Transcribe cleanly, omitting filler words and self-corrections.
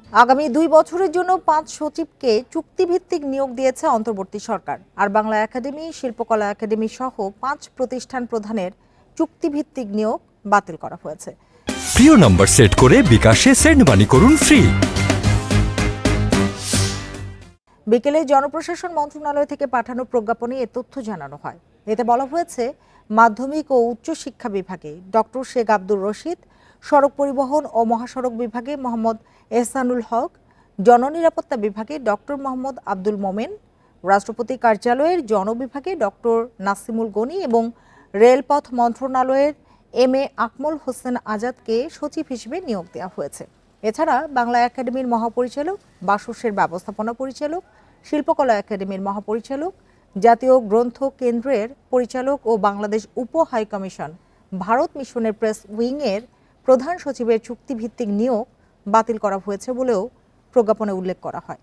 আগামী 2 বছরের জন্য 5 সচিবকে চুক্তিভিত্তিক নিয়োগ দিয়েছে অন্তর্বর্তী সরকার। আর বাংলা একাডেমি, শিল্পকলা একাডেমি সহ 5 প্রতিষ্ঠান প্রধানের চুক্তিভিত্তিক নিয়োগ বাতিল করা হয়েছে। প্রিয় নম্বর সেট করে বিকাশে সেন্ড মানি করুন ফ্রি। বিকেলে জনপ্রশাসন মন্ত্রণালয় থেকে পাঠানো প্রজ্ঞাপনে এ তথ্য জানানো হয়। এতে বলা হয়েছে, মাধ্যমিক ও উচ্চ শিক্ষা বিভাগে ডক্টর শেখ আব্দুর রশিদ, সড়ক পরিবহন ও মহাসড়ক বিভাগে মোহাম্মদ এহসানুল হক, জননিরাপত্তা বিভাগে ডক্টর মোহাম্মদ আব্দুল মোমেন, রাষ্ট্রপতি কার্যালয়ের জনবিভাগে ডক্টর নাসিমুল গনি এবং রেলপথ মন্ত্রণালয়ের এম.এ. আকমল হোসেন আজাদকে সচিব হিসেবে নিয়োগ দেওয়া হয়েছে। এছাড়া বাংলা একাডেমির মহাপরিচালক, বাসসের ব্যবস্থাপনা পরিচালক, শিল্পকলা একাডেমির মহাপরিচালক, জাতীয় গ্রন্থ কেন্দ্রের পরিচালক ও বাংলাদেশ উপ হাইকমিশন ভারত মিশনের প্রেস উইংয়ের প্রধান সচিবের চুক্তিভিত্তিক নিয়োগ বাতিল করা হয়েছে বলেও প্রজ্ঞাপনে উল্লেখ করা হয়।